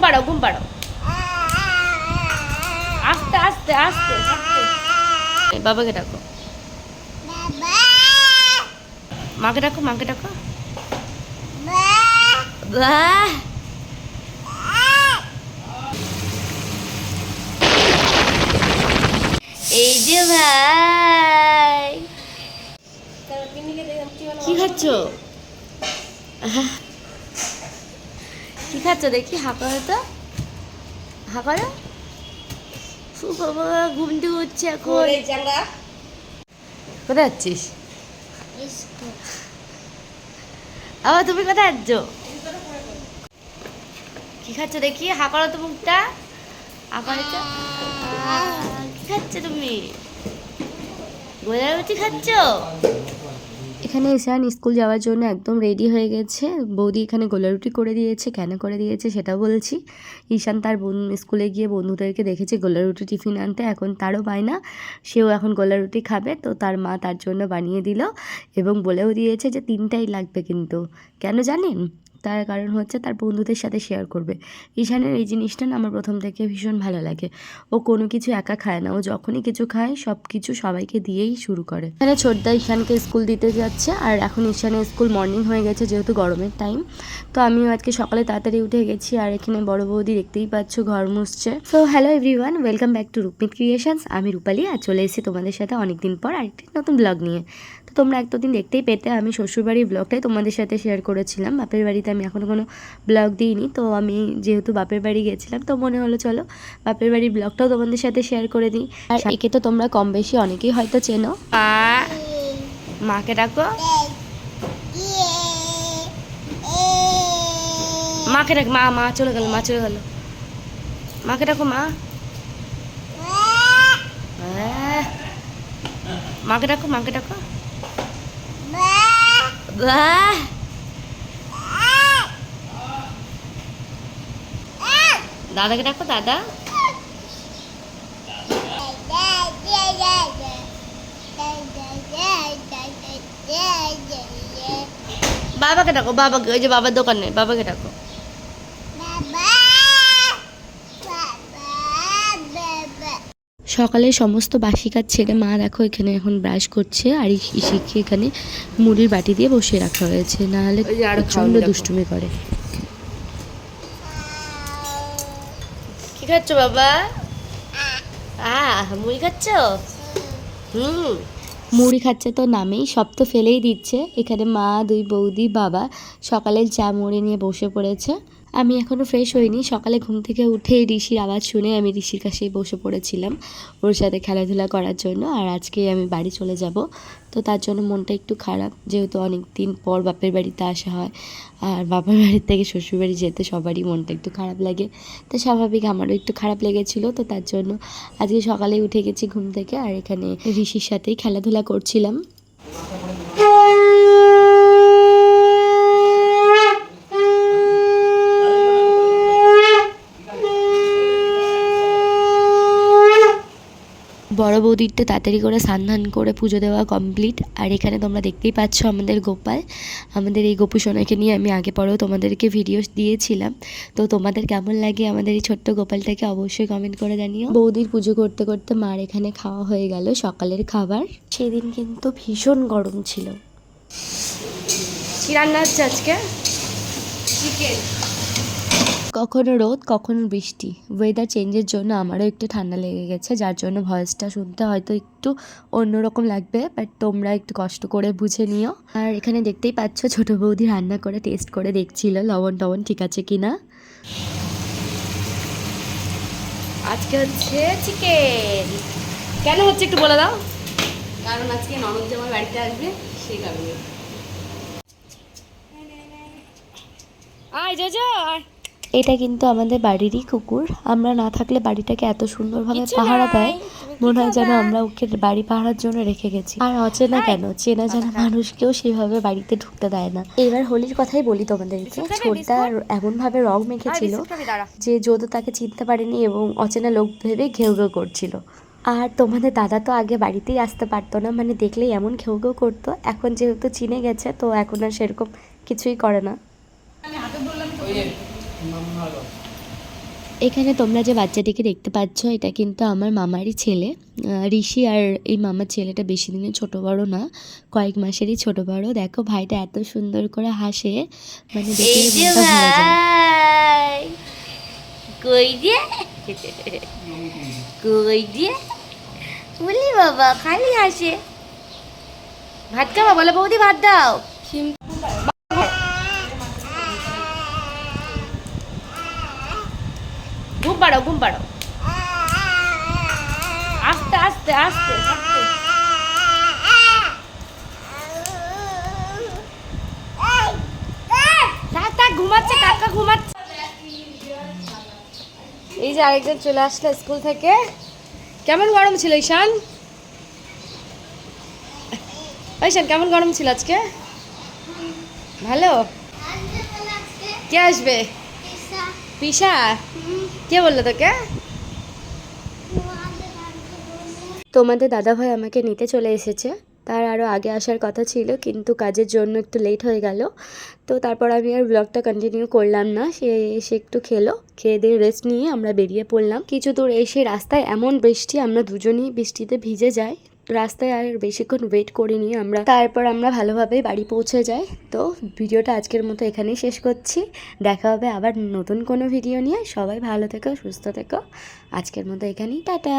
পাড়াও, ঘুম পাড়াও। আস্তে আস্তে আস্তে আস্তে। বাবাকে ডাকো, মাকে ডাকো, মাকে ডাকো। এই যে ভাই, কি খাচ্ছ? কি খাচ্ছ দেখি? হা করো তো, হা করো। বাবা ঘুম থেকে উঠছে এখন। কোথায় যাচ্ছিস? আবার তুমি কোথায় যাচ্ছ? কি খাচ্ছ দেখি? হা করো তো মুখটা, হা করো তো। কি খাচ্ছ তুমি? গোলার রুটি খাচ্ছ? এখানে ঈশান স্কুল যাওয়ার জন্য একদম রেডি হয়ে গেছে। বৌদি এখানে গোলা রুটি করে দিয়েছে, কেন করে দিয়েছে সেটাও বলছি। ঈশান তার স্কুলে গিয়ে বন্ধুদেরকে দেখেছে গোলা রুটি টিফিন আনতে, এখন তারও বায়না, সেও এখন গোলা রুটি খাবে। তো তার মা তার জন্য বানিয়ে দিল এবং বলেও দিয়েছে যে 3টাই লাগবে। কিন্তু কেন জানেন? তার কারণ হচ্ছে তার বন্ধুদের সাথে শেয়ার করবে। ঈশানের এই জিনিসটা না আমার প্রথম থেকে ভীষণ ভালো লাগে। ও কোনো কিছু একা খায় না, ও যখনই কিছু খায় সব কিছু সবাইকে দিয়েই শুরু করে। এখানে ছোটদা ঈশানকে স্কুল দিতে যাচ্ছে, আর এখন ঈশানের স্কুল মর্নিং হয়ে গেছে যেহেতু গরমের টাইম। তো আমিও আজকে সকালে তাড়াতাড়ি উঠে গেছি, আর এখানে বড় বৌদি দেখতেই পাচ্ছ ঘর মুছছে। So hello everyone, welcome back to Rupmit creations. আমি রূপালী, আর চলে এসেছি তোমাদের সাথে অনেকদিন পর আরেকটি নতুন ব্লগ নিয়ে। তো তোমরা এতদিন দেখতেই পেতে আমি শ্বশুরবাড়ির ব্লগটাই তোমাদের সাথে শেয়ার করেছিলাম। বাপের বাড়িতে আমি এখনও কোনো ব্লগ দিইনি। তো আমি যেহেতু বাপের বাড়ি গেছিলাম, তো মনে হলো চলো বাপের বাড়ির ব্লগটাও তোমাদের সাথে শেয়ার করে দিই। আর একে তো তোমরা কম বেশি অনেকেই হয়তো চেনো। মাকে ডাকো, মাকে ডাক। মা মা চলে গেল, মা চলে গেল। মাকে ডাকো, মা। মাকে ডাকো, মাকে ডাকো। দাদাকে ডাকো, দাদা। বাবাকে ডাকো, বাবাকে। ওই যে বাবার দোকানে, বাবাকে ডাকো। সকালে সমস্ত বাসি কাজ ছেড়ে মা দেখো এখানে এখন ব্রাশ করছে, আর ইসিকে এখানে মুড়ির বাটি দিয়ে বসিয়ে রাখা হয়েছে, নাহলে প্রচণ্ড দুষ্টুমি করে। কি খাচ্ছ বাবা? মুড়ি খাচ্ছ? মুড়ি খাচ্ছে তো নামেই, সব তো ফেলেই দিচ্ছে। এখানে মা, দুই বৌদি, বাবা সকালে চা মুড়ি নিয়ে বসে পড়েছে। আমি এখনও ফ্রেশ হইনি। সকালে ঘুম থেকে উঠে ঋষির আওয়াজ শুনে আমি ঋষির কাছেই বসে পড়েছিলাম ওর সাথে খেলাধুলা করার জন্য। আর আজকে আমি বাড়ি চলে যাব, তো তার জন্য মনটা একটু খারাপ, যেহেতু অনেক দিন পর বাপের বাড়িতে আসা হয়। আর বাপের বাড়ির থেকে শ্বশুরবাড়ি যেতে সবারই মনটা একটু খারাপ লাগে, তো স্বাভাবিক আমারও একটু খারাপ লেগেছিলো। তো তার জন্য আজকে সকালেই উঠে গেছি ঘুম থেকে, আর এখানে ঋষির সাথেই খেলাধুলা করছিলাম। বড় বৌদিরটা তাড়াতাড়ি করে স্নান করে পুজো দেওয়া কমপ্লিট। আর এখানে তোমরা দেখতেই পাচ্ছ আমাদের গোপাল, আমাদের এই গোপু সোনাকে নিয়ে আমি আগে পরেও তোমাদেরকে ভিডিও দিয়েছিলাম। তো তোমাদের কেমন লাগে আমাদের এই ছোট্ট গোপালটাকে অবশ্যই কমেন্ট করে জানিও। বৌদির পুজো করতে করতে মার এখানে খাওয়া হয়ে গেল সকালের খাবার। সেদিন কিন্তু ভীষণ গরম ছিল। কি রান্না হচ্ছে আজকে? চিকেন। কখনো রোদ কখনো বৃষ্টি, ওয়েদার চেঞ্জের জন্য আমারও একটু ঠান্ডা লেগে গেছে, যার জন্য ভয়েসটা শুনতে হয়তো একটু অন্যরকম লাগবে, বাট তোমরা একটু কষ্ট করে বুঝে নিও। আর এখানে দেখতেই পাচ্ছ ছোটো বৌদি রান্না করে টেস্ট করে দেখছিল লবণ টবণ ঠিক আছে কিনা। আজকে হচ্ছে চিকেন। কেন হচ্ছে একটু বলে দাও। কারণ আজকে ননদ জামাই বাড়িতে আসবে, সেই কারণে। আয় জোজো আয়। এটা কিন্তু আমাদের বাড়িরই কুকুর। আমরা না থাকলে বাড়িটাকে এত সুন্দরভাবে পাহারা দেয়, মনে হয় যেন আমরা ওকে বাড়ি পাহারার জন্য রেখে গেছি। আর অচেনা কেন, চেনা জানা মানুষকেও সেভাবে বাড়িতে ঢুকতে দেয় না। এবার হোলির কথাই বলি তোমাদেরকে। ছোটটা এমনভাবে রং মেখেছিল যে যদু তাকে চিনতে পারেনি এবং অচেনা লোক ভেবে ঘেউ ঘেউ করছিল। আর তোমাদের দাদা তো আগে বাড়িতেই আসতে পারতো না, মানে দেখলেই এমন ঘেউ ঘেউ করতো। এখন যেহেতু চিনে গেছে তো এখন আর সেরকম কিছুই করে না। এখানে তোমরা যে বাচ্চাটিকে দেখতে পাচ্ছ এটা কিন্তু আমার মামারই ছেলে ঋষি। আর এই মামার ছেলেটা বেশি দিনের ছোট বড় না, কয়েক মাসেরই ছোট বড়। দেখো ভাইটা এত সুন্দর করে হাসে, মানে দেখে মনটা ভরে যায়। কই দিয়ে কই দিয়ে বলি বাবা খালি হাসে। ভাত খাওয়া বলে বৌদি ভাত দাও। ঘুম পাড়ো ঘুম পাড়ো, আস্তে আস্তে আস্তে আস্তে। থাক থাক ঘুমাচ্ছে, কাকা ঘুমাচ্ছে। এই যে আরেকজন চলে আসলো স্কুল থেকে। কেমন গরম ছিল ঈশান? ঈশান কেমন গরম ছিল আজকে? ভালো। কে আসবে? পিসা। কে বললো তোকে? তোমাদের দাদাভাই আমাকে নিতে চলে এসেছে। তার আরও আগে আসার কথা ছিল, কিন্তু কাজের জন্য একটু লেট হয়ে গেল। তো তারপর আমি আর ব্লগটা কন্টিনিউ করলাম না। সে এসে একটু খেলো, খেয়ে দিয়ে রেস্ট নিয়ে আমরা বেরিয়ে পড়লাম। কিছু দূর এসে রাস্তায় এমন বৃষ্টি, আমরা দুজনেই বৃষ্টিতে ভিজে যাই। রাস্তায় আর বেশিক্ষণ ওয়েট করিনি আমরা, তারপর আমরা ভালোভাবেই বাড়ি পৌঁছে যাই। তো ভিডিওটা আজকের মতো এখানেই শেষ করছি। দেখা হবে আবার নতুন কোনো ভিডিও নিয়ে। সবাই ভালো থেকো, সুস্থ থেকো। আজকের মতো এখানেই, টাটা।